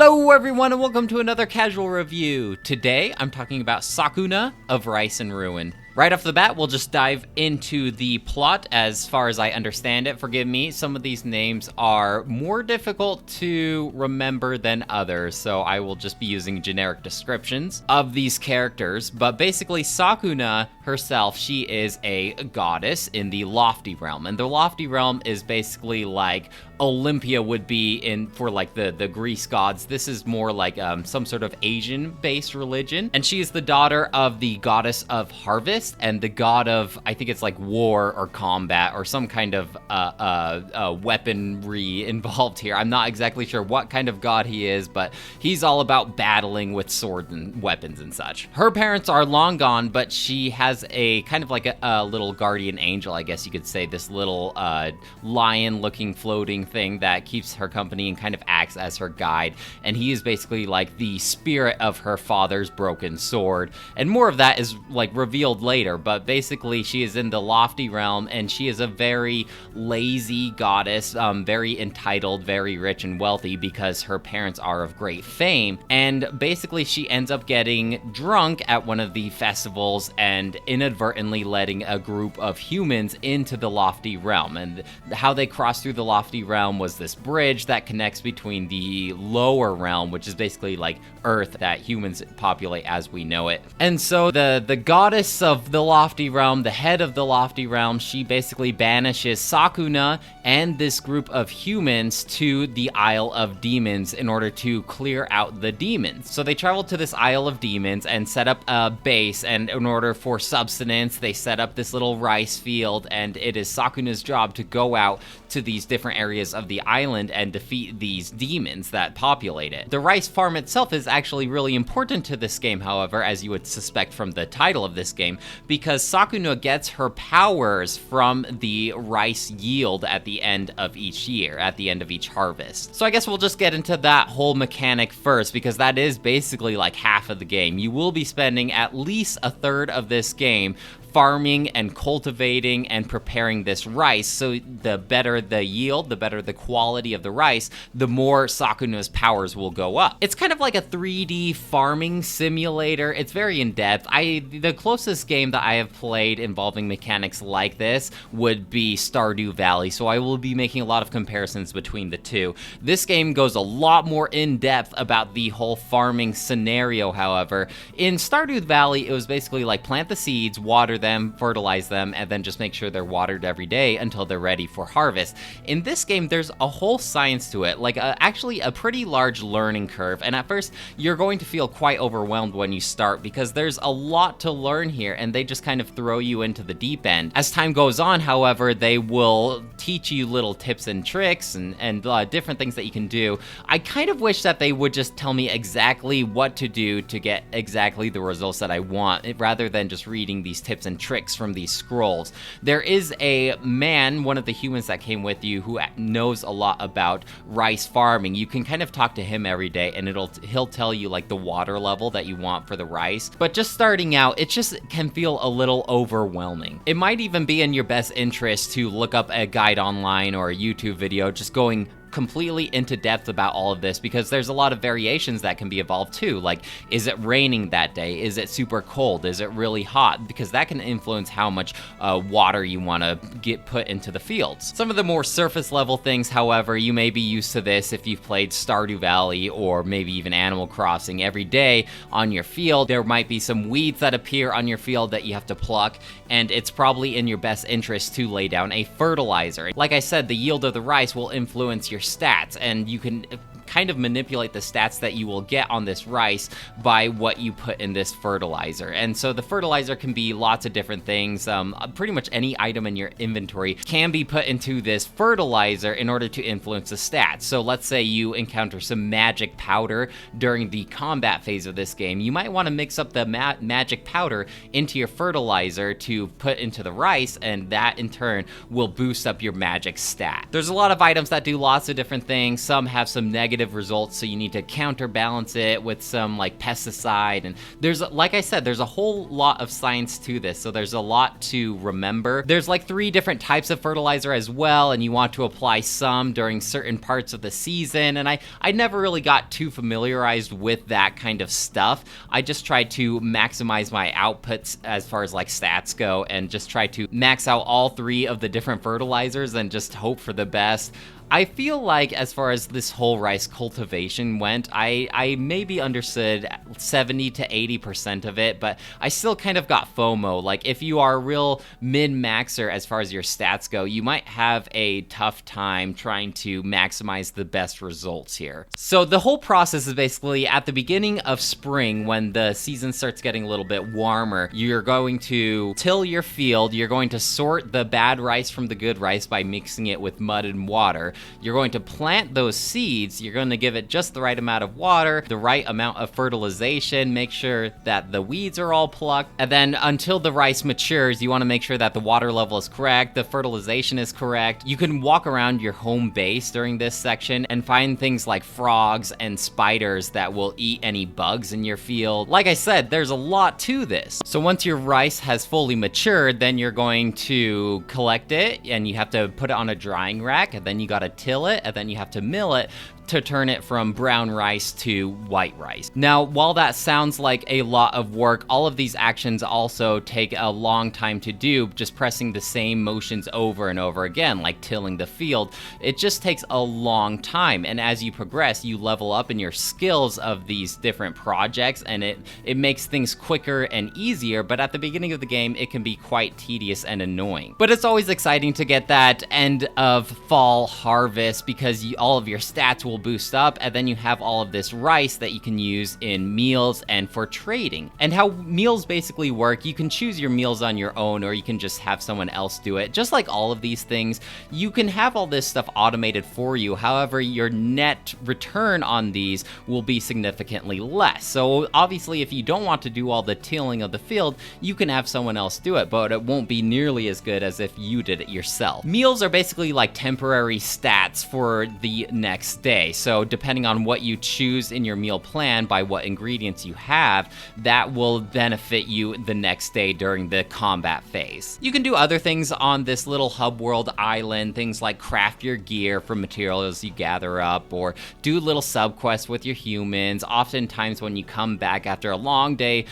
Hello everyone and welcome to another casual review. Today I'm talking about Sakuna of Rice and Ruin. Right off the bat, we'll just dive into the plot as far as I understand it. Forgive me, some of these names are more difficult to remember than others, so I will just be using generic descriptions of these characters. But basically, Sakuna herself, she is a goddess in the Lofty Realm, and the Lofty Realm is basically like Olympia would be for like the Greece gods. This is more like some sort of Asian-based religion, and she is the daughter of the goddess of harvest and the god of, I think it's like war or combat or some kind of weaponry involved here. I'm not exactly sure what kind of god he is, but he's all about battling with swords and weapons and such. Her parents are long gone, but she has a kind of like a little guardian angel, I guess you could say, this little lion-looking floating thing that keeps her company and kind of acts as her guide, and he is basically like the spirit of her father's broken sword, and more of that is like revealed later. But basically she is in the Lofty Realm, and she is a very lazy goddess, very entitled, very rich and wealthy because her parents are of great fame, and basically she ends up getting drunk at one of the festivals and inadvertently letting a group of humans into the Lofty Realm. And how they cross through the Lofty Realm was this bridge that connects between the lower realm, which is basically like Earth that humans populate as we know it. And so the goddess of the Lofty Realm, the head of the Lofty Realm, she basically banishes Sakuna and this group of humans to the Isle of Demons in order to clear out the demons. So they travel to this Isle of Demons and set up a base, and in order for subsistence, they set up this little rice field, and it is Sakuna's job to go out to these different areas of the island and defeat these demons that populate it. The rice farm itself is actually really important to this game, however, as you would suspect from the title of this game, because Sakuna gets her powers from the rice yield at the end of each year, at the end of each harvest. So I guess we'll just get into that whole mechanic first, because that is basically like half of the game. You will be spending at least a third of this game farming and cultivating and preparing this rice, so the better the yield, the better the quality of the rice, the more Sakuna's powers will go up. It's kind of like a 3D farming simulator. It's very in-depth. The closest game that I have played involving mechanics like this would be Stardew Valley, so I will be making a lot of comparisons between the two. This game goes a lot more in-depth about the whole farming scenario, however. In Stardew Valley, it was basically like plant the seeds, water them, fertilize them, and then just make sure they're watered every day until they're ready for harvest. In this game, there's a whole science to it, like actually a pretty large learning curve, and at first you're going to feel quite overwhelmed when you start because there's a lot to learn here, and they just kind of throw you into the deep end. As time goes on, however, they will teach you little tips and tricks and different things that you can do. I kind of wish that they would just tell me exactly what to do to get exactly the results that I want, rather than just reading these tips and tricks from these scrolls. There is a man, one of the humans that came with you, who knows a lot about rice farming. You can kind of talk to him every day, and he'll tell you like the water level that you want for the rice. But just starting out, it just can feel a little overwhelming. It might even be in your best interest to look up a guide online or a YouTube video just going completely into depth about all of this, because there's a lot of variations that can be evolved too. Like, is it raining that day? Is it super cold? Is it really hot? Because that can influence how much water you want to get put into the fields. Some of the more surface level things, however, you may be used to this if you've played Stardew Valley or maybe even Animal Crossing. Every day on your field, there might be some weeds that appear on your field that you have to pluck, and it's probably in your best interest to lay down a fertilizer. Like I said, the yield of the rice will influence your stats, and you can kind of manipulate the stats that you will get on this rice by what you put in this fertilizer. And so the fertilizer can be lots of different things. Pretty much any item in your inventory can be put into this fertilizer in order to influence the stats. So let's say you encounter some magic powder during the combat phase of this game. You might want to mix up the magic powder into your fertilizer to put into the rice, and that in turn will boost up your magic stat. There's a lot of items that do lots of different things. Some have some negative negative results, so you need to counterbalance it with some like pesticide. And there's, like I said, there's a whole lot of science to this, so there's a lot to remember. There's like 3 different types of fertilizer as well, and you want to apply some during certain parts of the season. And I never really got too familiarized with that kind of stuff. I just tried to maximize my outputs as far as like stats go, and just try to max out all 3 of the different fertilizers and just hope for the best. I feel like as far as this whole rice cultivation went, I maybe understood 70 to 80% of it, but I still kind of got FOMO. Like, if you are a real min-maxer as far as your stats go, you might have a tough time trying to maximize the best results here. So the whole process is basically at the beginning of spring, when the season starts getting a little bit warmer, you're going to till your field, you're going to sort the bad rice from the good rice by mixing it with mud and water. You're going to plant those seeds, you're going to give it just the right amount of water, the right amount of fertilization, make sure that the weeds are all plucked, and then until the rice matures, you want to make sure that the water level is correct, the fertilization is correct. You can walk around your home base during this section and find things like frogs and spiders that will eat any bugs in your field. Like I said, there's a lot to this. So once your rice has fully matured, then you're going to collect it, and you have to put it on a drying rack, and then you gotta till it, and then you have to mill it to turn it from brown rice to white rice. Now, while that sounds like a lot of work, all of these actions also take a long time to do, just pressing the same motions over and over again, like tilling the field. It just takes a long time, and as you progress, you level up in your skills of these different projects, and it makes things quicker and easier, but at the beginning of the game, it can be quite tedious and annoying. But it's always exciting to get that end of fall harvest, because all of your stats will boost up, and then you have all of this rice that you can use in meals and for trading. And how meals basically work, you can choose your meals on your own, or you can just have someone else do it. Just like all of these things, you can have all this stuff automated for you. However, your net return on these will be significantly less. So obviously, if you don't want to do all the tilling of the field, you can have someone else do it, but it won't be nearly as good as if you did it yourself. Meals are basically like temporary stats for the next day. So depending on what you choose in your meal plan, by what ingredients you have, that will benefit you the next day during the combat phase. You can do other things on this little hub world island, things like craft your gear from materials you gather up, or do little subquests with your humans. Oftentimes when you come back after a long day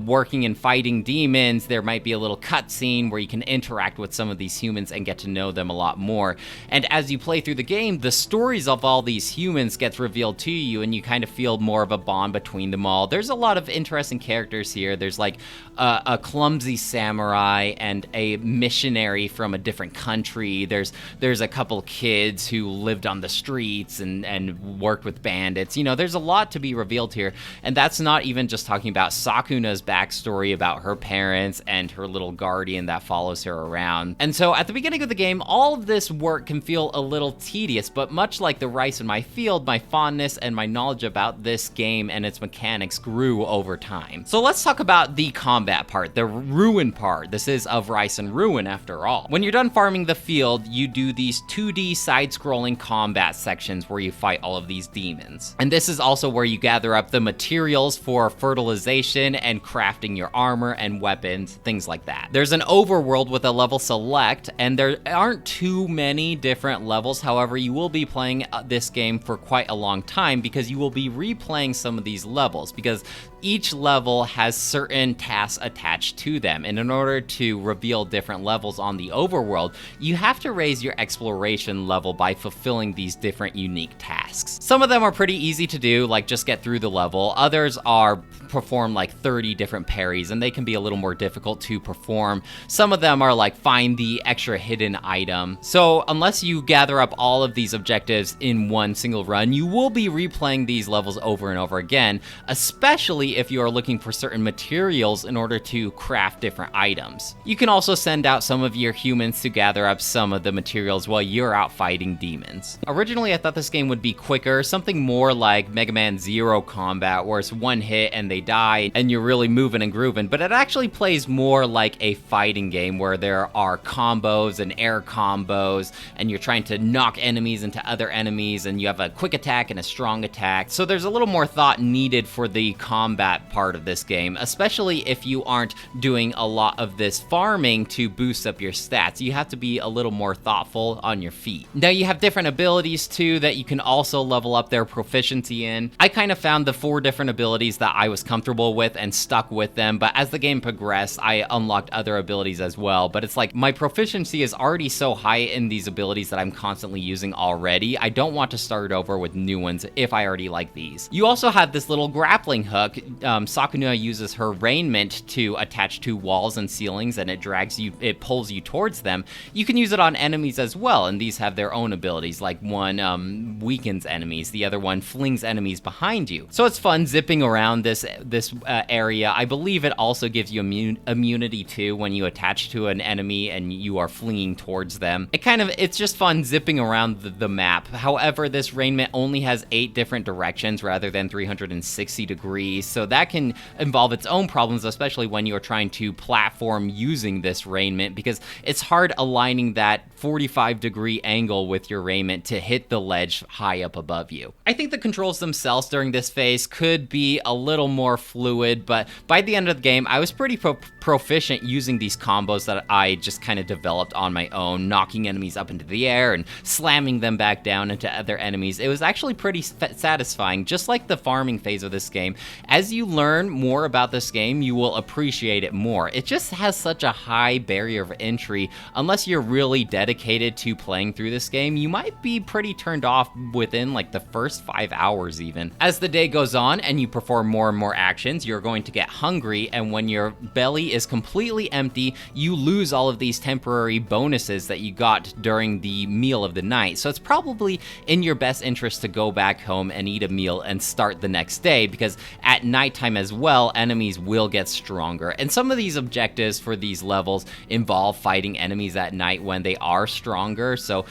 working and fighting demons, there might be a little cutscene where you can interact with some of these humans and get to know them a lot more. And as you play through the game, the stories of all these humans gets revealed to you, and you kind of feel more of a bond between them all. There's a lot of interesting characters here. There's like a clumsy samurai and a missionary from a different country. There's a couple kids who lived on the streets and worked with bandits. You know, there's a lot to be revealed here, and that's not even just talking about Sakuna's backstory about her parents and her little guardian that follows her around. And so at the beginning of the game, all of this work can feel a little tedious, but much like the rice in my field, my fondness and my knowledge about this game and its mechanics grew over time. So let's talk about the combat part, the ruin part. This is Of Rice and Ruin after all. When you're done farming the field, you do these 2D side-scrolling combat sections where you fight all of these demons. And this is also where you gather up the materials for fertilization and crafting your armor and weapons, things like that. There's an overworld with a level select, and there aren't too many different levels. However, you will be playing this game for quite a long time, because you will be replaying some of these levels, because each level has certain tasks attached to them, and in order to reveal different levels on the overworld, you have to raise your exploration level by fulfilling these different unique tasks. Some of them are pretty easy to do, like just get through the level. Others are perform like 30 different parries, and they can be a little more difficult to perform. Some of them are like find the extra hidden item. So unless you gather up all of these objectives in one single run, you will be replaying these levels over and over again, especially especially if you are looking for certain materials in order to craft different items. You can also send out some of your humans to gather up some of the materials while you're out fighting demons. Originally, I thought this game would be quicker, something more like Mega Man Zero combat, where it's one hit and they die and you're really moving and grooving, but it actually plays more like a fighting game where there are combos and air combos, and you're trying to knock enemies into other enemies, and you have a quick attack and a strong attack. So there's a little more thought needed for the combat part of this game, especially if you aren't doing a lot of this farming to boost up your stats. You have to be a little more thoughtful on your feet. Now you have different abilities too that you can also level up their proficiency in. I kind of found the 4 different abilities that I was comfortable with and stuck with them, but as the game progressed, I unlocked other abilities as well. But it's like my proficiency is already so high in these abilities that I'm constantly using already. I don't want to start over with new ones if I already like these. You also have this little grappling hook. Sakuna uses her raiment to attach to walls and ceilings, and it pulls you towards them. You can use it on enemies as well, and these have their own abilities, like one weakens enemies, the other one flings enemies behind you. So it's fun zipping around this area. I believe it also gives you immunity too when you attach to an enemy and you are fleeing towards them. It's just fun zipping around the map. However, this raiment only has 8 different directions rather than 360 degrees, so that can involve its own problems, especially when you're trying to platform using this raiment, because it's hard aligning that 45-degree angle with your raiment to hit the ledge high up above you. I think the controls themselves during this phase could be a little more fluid, but by the end of the game, I was pretty proficient using these combos that I just kind of developed on my own, knocking enemies up into the air and slamming them back down into other enemies. It was actually pretty satisfying, just like the farming phase of this game. As you learn more about this game, you will appreciate it more. It just has such a high barrier of entry. Unless you're really dedicated to playing through this game, you might be pretty turned off within like the first 5 hours even. As the day goes on and you perform more and more actions, you're going to get hungry, and when your belly is completely empty, you lose all of these temporary bonuses that you got during the meal of the night. So it's probably in your best interest to go back home and eat a meal and start the next day, because at nighttime as well, enemies will get stronger. And some of these objectives for these levels involve fighting enemies at night when they are stronger. So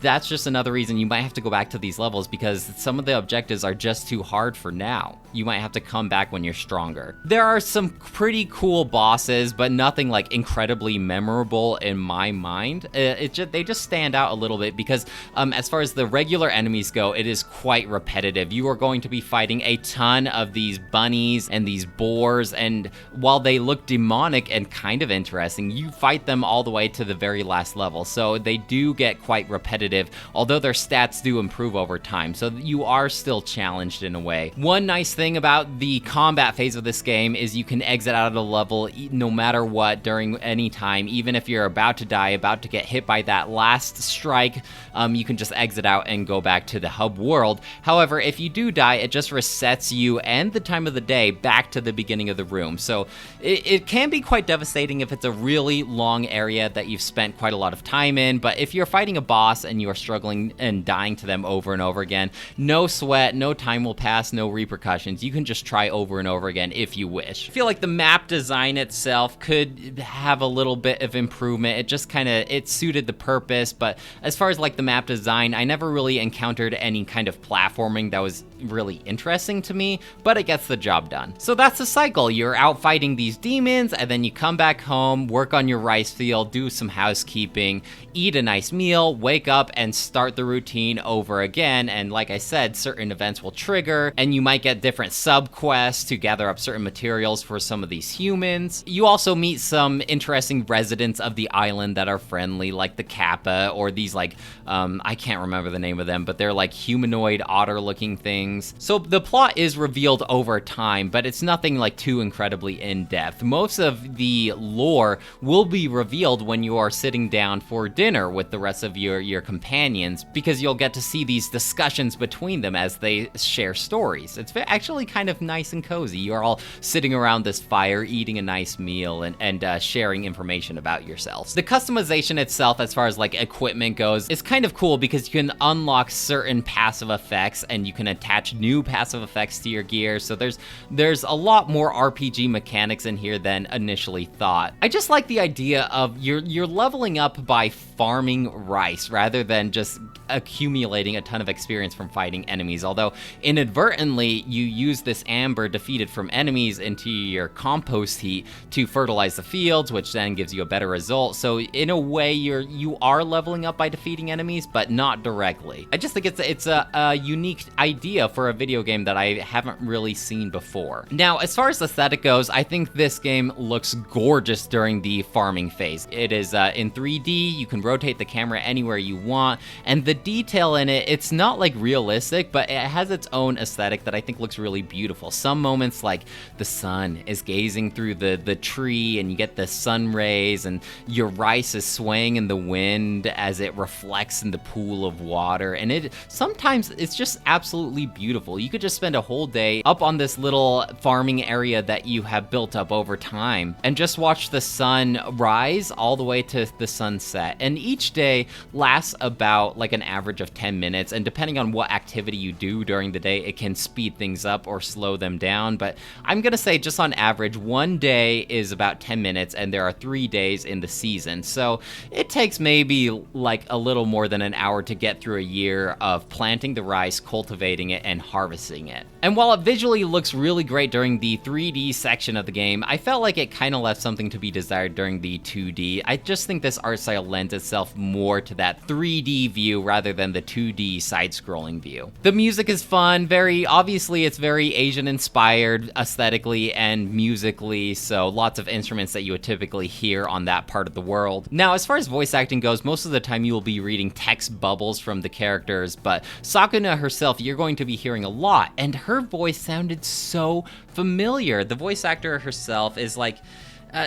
that's just another reason you might have to go back to these levels, because some of the objectives are just too hard for now. You might have to come back when you're stronger. There are some pretty cool bosses, but nothing like incredibly memorable in my mind. They just stand out a little bit because as far as the regular enemies go, it is quite repetitive. You are going to be fighting a ton of these bunnies and these boars, and while they look demonic and kind of interesting, you fight them all the way to the very last level. So they do get quite repetitive, although their stats do improve over time. So you are still challenged in a way. One nice thing about the combat phase of this game is you can exit out of the level no matter what during any time. Even if you're about to die, about to get hit by that last strike, you can just exit out and go back to the hub world. However, if you do die, it just resets you and the time of the day back to the beginning of the room. So it can be quite devastating if it's a really long area that you've spent quite a lot of time in, but if you're fighting a boss and you are struggling and dying to them over and over again, no sweat, no time will pass, no repercussions. You can just try over and over again if you wish. I feel like the map design itself could have a little bit of improvement. It just it suited the purpose, but as far as like the map design, I never really encountered any kind of platforming that was really interesting to me, but it gets the job done. So that's the cycle. You're out fighting these demons, and then you come back home, work on your rice field, do some housekeeping, eat a nice meal, wake up, and start the routine over again. And like I said, certain events will trigger, and you might get different sub-quests to gather up certain materials for some of these humans. You also meet some interesting residents of the island that are friendly, like the Kappa, or these like, I can't remember the name of them, but they're like humanoid otter-looking things. So the plot is revealed over time, but it's nothing like too incredibly in-depth. Most of the lore will be revealed when you are sitting down for dinner dinner with the rest of your companions, because you'll get to see these discussions between them as they share stories. It's actually kind of nice and cozy. You're all sitting around this fire, eating a nice meal, and sharing information about yourselves. The customization itself, as far as like equipment goes, is kind of cool because you can unlock certain passive effects and you can attach new passive effects to your gear. So there's a lot more RPG mechanics in here than initially thought. I just like the idea of you're leveling up by farming rice rather than just accumulating a ton of experience from fighting enemies, although inadvertently you use this amber defeated from enemies into your compost heat to fertilize the fields, which then gives you a better result. So in a way you are leveling up by defeating enemies, but not directly. I just think it's a unique idea for a video game that I haven't really seen before. Now, as far as aesthetic goes, I think this game looks gorgeous during the farming phase. It is in 3D, you can rotate the camera anywhere you want, and the detail in it, it's not like realistic, but it has its own aesthetic that I think looks really beautiful. Some moments, like the sun is gazing through the tree and you get the sun rays and your rice is swaying in the wind as it reflects in the pool of water, and sometimes it's just absolutely beautiful. You could just spend a whole day up on this little farming area that you have built up over time and just watch the sun rise all the way to the sunset. And each day lasts about like an average of 10 minutes, and depending on what activity you do during the day, it can speed things up or slow them down. But I'm gonna say just on average, one day is about 10 minutes, and there are 3 days in the season. So it takes maybe like a little more than an hour to get through a year of planting the rice, cultivating it, and harvesting it. And while it visually looks really great during the 3D section of the game, I felt like it kind of left something to be desired during the 2D. I just think this art style lends itself more to that 3D view rather than the 2D side-scrolling view. The music is fun, obviously it's very Asian-inspired aesthetically and musically, so lots of instruments that you would typically hear on that part of the world. Now, as far as voice acting goes, most of the time you will be reading text bubbles from the characters, but Sakuna herself, you're going to be hearing a lot, and her voice sounded so familiar. The voice actor herself is like,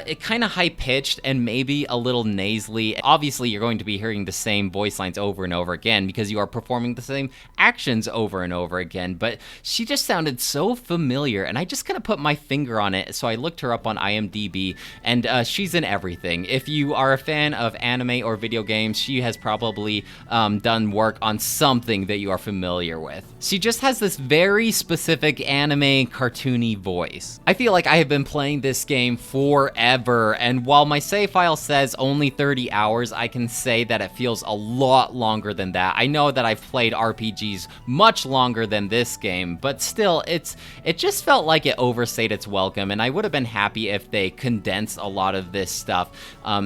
it kind of high-pitched and maybe a little nasally. Obviously, you're going to be hearing the same voice lines over and over again because you are performing the same actions over and over again, but she just sounded so familiar, and I just kind of put my finger on it, so I looked her up on IMDb, and she's in everything. If you are a fan of anime or video games, she has probably done work on something that you are familiar with. She just has this very specific anime cartoony voice. I feel like I have been playing this game forever, and while my save file says only 30 hours, I can say that it feels a lot longer than that. I know that I've played RPGs much longer than this game, but still, it just felt like it overstayed its welcome, and I would have been happy if they condensed a lot of this stuff,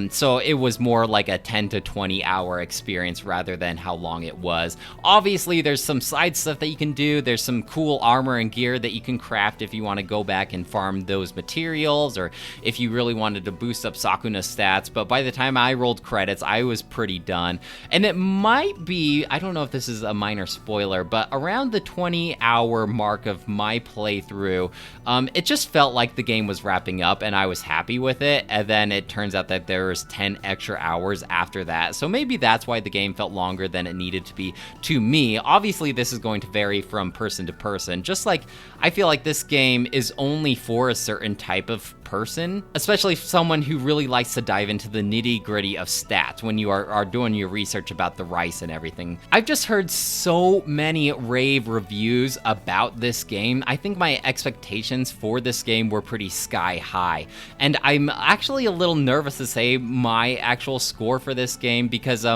so it was more like a 10 to 20 hour experience rather than how long it was. Obviously, there's some side stuff that you can do. There's some cool armor and gear that you can craft if you want to go back and farm those materials, or if you really wanted to boost up Sakuna's stats, but by the time I rolled credits, I was pretty done. And it might be, I don't know if this is a minor spoiler, but around the 20-hour mark of my playthrough, it just felt like the game was wrapping up, and I was happy with it, and then it turns out that there was 10 extra hours after that, so maybe that's why the game felt longer than it needed to be to me. Obviously, this is going to vary from person to person, just like I feel like this game is only for a certain type of person, especially someone who really likes to dive into the nitty-gritty of stats when you are doing your research about the rice and everything. I've just heard so many rave reviews about this game. I think my expectations for this game were pretty sky high, and I'm actually a little nervous to say my actual score for this game because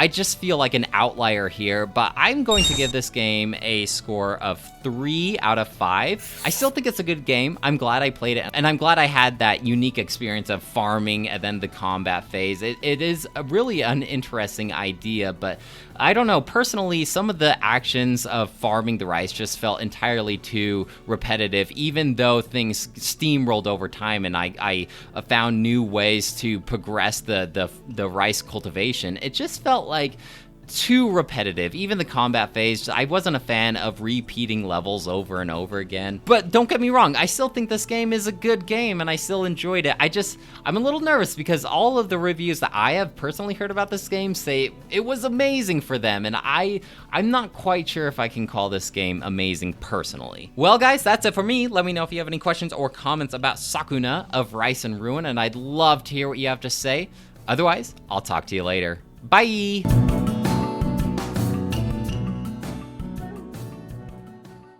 I just feel like an outlier here, but I'm going to give this game a score of 3 out of 5. I still think it's a good game. I'm glad I played it, and I'm glad I had that unique experience of farming and then the combat phase. It is really an interesting idea, but I don't know, personally, some of the actions of farming the rice just felt entirely too repetitive, even though things steamrolled over time and I found new ways to progress the rice cultivation. It just felt like too repetitive. Even the combat phase, I wasn't a fan of repeating levels over and over again. But don't get me wrong, I still think this game is a good game and I still enjoyed it. I'm a little nervous because all of the reviews that I have personally heard about this game say it was amazing for them, and I'm not quite sure if I can call this game amazing personally. Well guys, that's it for me. Let me know if you have any questions or comments about Sakuna of Rice and Ruin, and I'd love to hear what you have to say. Otherwise, I'll talk to you later. Bye!